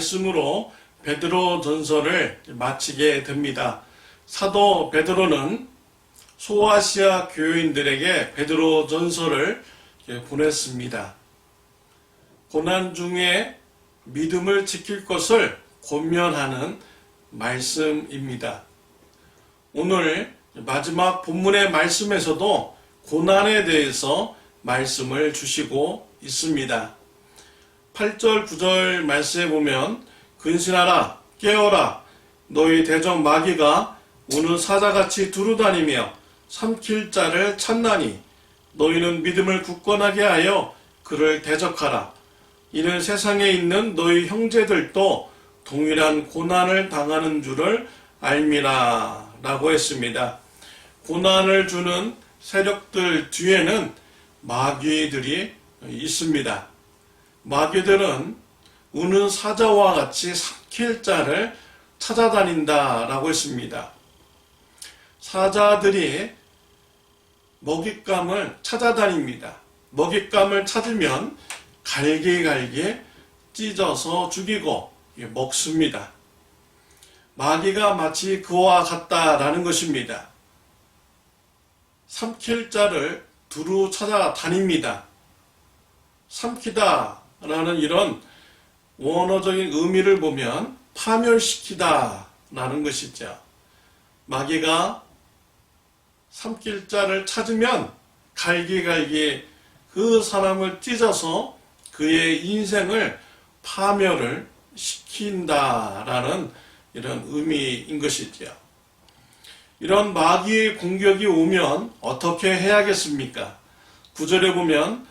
말씀으로 베드로 전서를 마치게 됩니다. 사도 베드로는 소아시아 교인들에게 베드로 전서를 보냈습니다. 고난 중에 믿음을 지킬 것을 권면하는 말씀입니다. 오늘 마지막 본문의 말씀에서도 고난에 대해서 말씀을 주시고 있습니다. 8절 9절 말씀에 보면 근신하라 깨어라 너희 대적 마귀가 우는 사자같이 두루다니며 삼킬 자를 찾나니 너희는 믿음을 굳건하게 하여 그를 대적하라. 이는 세상에 있는 너희 형제들도 동일한 고난을 당하는 줄을 알미라 라고 했습니다. 고난을 주는 세력들 뒤에는 마귀들이 있습니다. 마귀들은 우는 사자와 같이 삼킬 자를 찾아다닌다 라고 했습니다. 사자들이 먹잇감을 찾아다닙니다. 먹잇감을 찾으면 갈기갈기 찢어서 죽이고 먹습니다. 마귀가 마치 그와 같다라는 것입니다. 삼킬 자를 두루 찾아다닙니다. 삼키다 라는 이런 원어적인 의미를 보면 파멸시키다 라는 것이죠. 마귀가 삼킬 자를 찾으면 갈기갈기 그 사람을 찢어서 그의 인생을 파멸을 시킨다라는 이런 의미인 것이죠. 이런 마귀의 공격이 오면 어떻게 해야겠습니까? 9절에 보면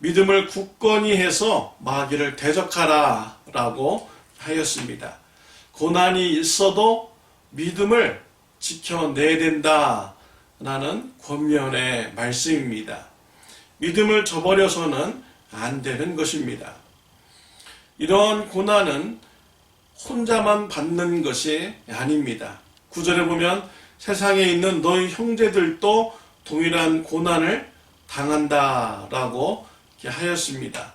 믿음을 굳건히 해서 마귀를 대적하라 라고 하였습니다. 고난이 있어도 믿음을 지켜내야 된다 라는 권면의 말씀입니다. 믿음을 저버려서는 안 되는 것입니다. 이런 고난은 혼자만 받는 것이 아닙니다. 9절에 보면 세상에 있는 너희 형제들도 동일한 고난을 당한다 라고 하였습니다.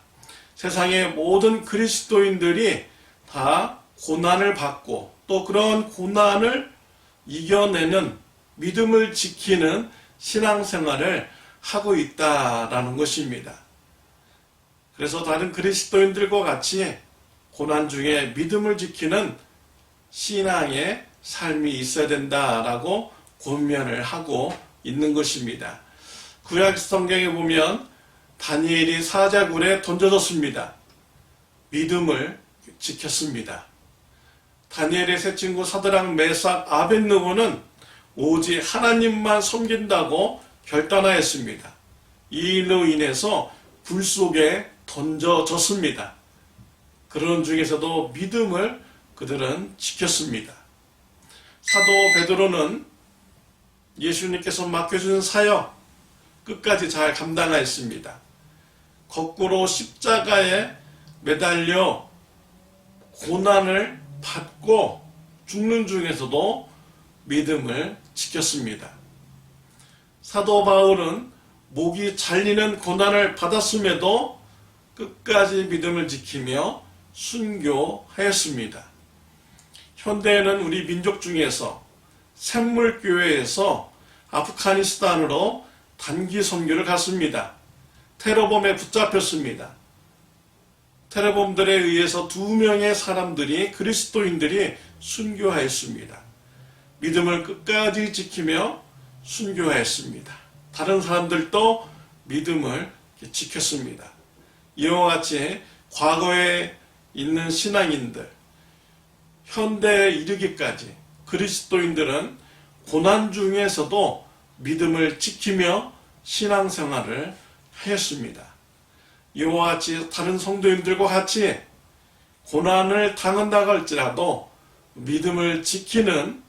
세상의 모든 그리스도인들이 다 고난을 받고 또 그런 고난을 이겨내는 믿음을 지키는 신앙생활을 하고 있다라는 것입니다. 그래서 다른 그리스도인들과 같이 고난 중에 믿음을 지키는 신앙의 삶이 있어야 된다라고 권면을 하고 있는 것입니다. 구약 성경에 보면 다니엘이 사자굴에 던져졌습니다. 믿음을 지켰습니다. 다니엘의 세 친구 사드락, 메삭, 아벳느고는 오직 하나님만 섬긴다고 결단하였습니다. 이 일로 인해서 불 속에 던져졌습니다. 그런 중에서도 믿음을 그들은 지켰습니다. 사도 베드로는 예수님께서 맡겨주신 사역 끝까지 잘 감당하였습니다. 거꾸로 십자가에 매달려 고난을 받고 죽는 중에서도 믿음을 지켰습니다. 사도 바울은 목이 잘리는 고난을 받았음에도 끝까지 믿음을 지키며 순교하였습니다. 현대에는 우리 민족 중에서 샘물교회에서 아프가니스탄으로 단기 선교를 갔습니다. 테러범에 붙잡혔습니다. 테러범들에 의해서 2명의 사람들이 그리스도인들이 순교하였습니다. 믿음을 끝까지 지키며 순교하였습니다. 다른 사람들도 믿음을 지켰습니다. 이와 같이 과거에 있는 신앙인들, 현대에 이르기까지 그리스도인들은 고난 중에서도 믿음을 지키며 신앙생활을 하였습니다. 이와 같이 다른 성도님들과 같이 고난을 당한다고 할지라도 믿음을 지키는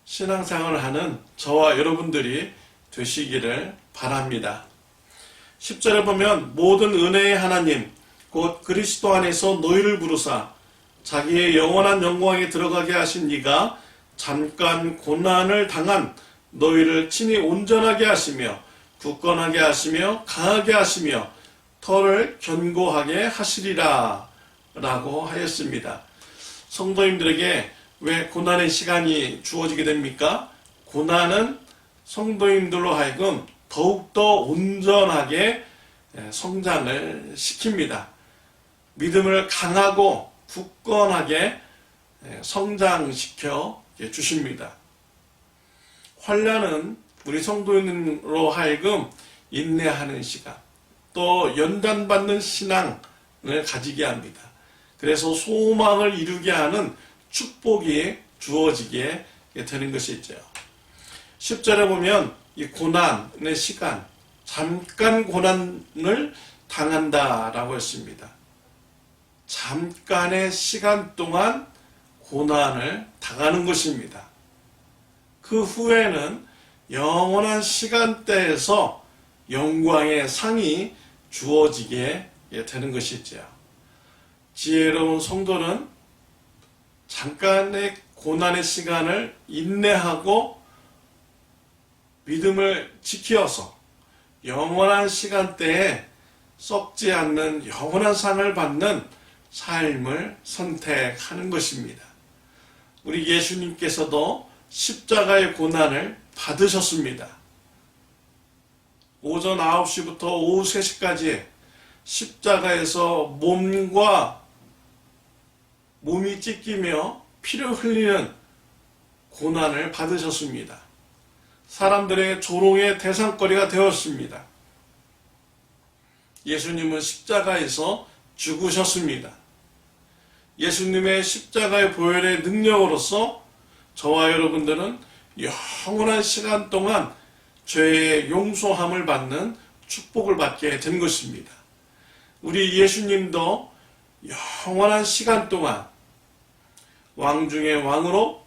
신앙생활을 하는 저와 여러분들이 되시기를 바랍니다. 10절에 보면 모든 은혜의 하나님 곧 그리스도 안에서 너희를 부르사 자기의 영원한 영광에 들어가게 하신 이가 잠깐 고난을 당한 너희를 친히 온전하게 하시며 굳건하게 하시며 강하게 하시며 터를 견고하게 하시리라 라고 하였습니다. 성도님들에게 왜 고난의 시간이 주어지게 됩니까? 고난은 성도님들로 하여금 더욱더 온전하게 성장을 시킵니다. 믿음을 강하고 굳건하게 성장시켜 주십니다. 환난은 우리 성도인으로 하여금 인내하는 시간, 또 연단받는 신앙을 가지게 합니다. 그래서 소망을 이루게 하는 축복이 주어지게 되는 것이죠. 10절에 보면 이 고난의 시간, 잠깐 고난을 당한다라고 했습니다. 잠깐의 시간 동안 고난을 당하는 것입니다. 그 후에는 영원한 시간대에서 영광의 상이 주어지게 되는 것이죠. 지혜로운 성도는 잠깐의 고난의 시간을 인내하고 믿음을 지켜서 영원한 시간대에 썩지 않는 영원한 상을 받는 삶을 선택하는 것입니다. 우리 예수님께서도 십자가의 고난을 받으셨습니다. 오전 9시부터 오후 3시까지 십자가에서 몸이 찢기며 피를 흘리는 고난을 받으셨습니다. 사람들의 조롱의 대상거리가 되었습니다. 예수님은 십자가에서 죽으셨습니다. 예수님의 십자가의 보혈의 능력으로서 저와 여러분들은 영원한 시간 동안 죄의 용서함을 받는 축복을 받게 된 것입니다. 우리 예수님도 영원한 시간 동안 왕 중의 왕으로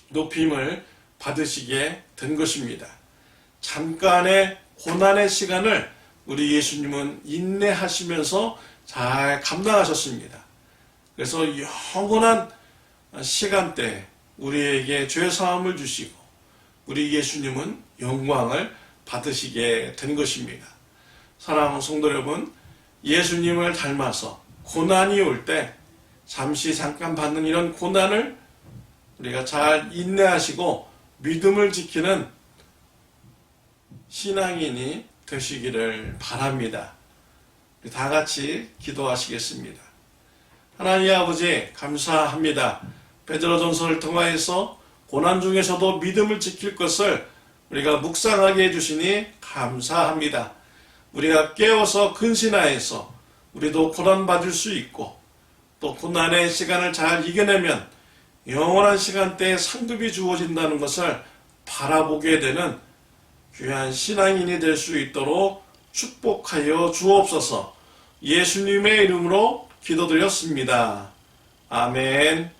높임을 받으시게 된 것입니다. 잠깐의 고난의 시간을 우리 예수님은 인내하시면서 잘 감당하셨습니다. 그래서 영원한 시간대 우리에게 죄사함을 주시고 우리 예수님은 영광을 받으시게 된 것입니다. 사랑하는 성도 여러분, 예수님을 닮아서 고난이 올 때 잠깐 받는 이런 고난을 우리가 잘 인내하시고 믿음을 지키는 신앙인이 되시기를 바랍니다. 다 같이 기도하시겠습니다. 하나님 아버지 감사합니다. 베드로전서를 통하여서 고난 중에서도 믿음을 지킬 것을 우리가 묵상하게 해주시니 감사합니다. 우리가 깨어서 근신하여서 우리도 고난받을 수 있고 또 고난의 시간을 잘 이겨내면 영원한 시간대에 상급이 주어진다는 것을 바라보게 되는 귀한 신앙인이 될 수 있도록 축복하여 주옵소서. 예수님의 이름으로 기도드렸습니다. 아멘.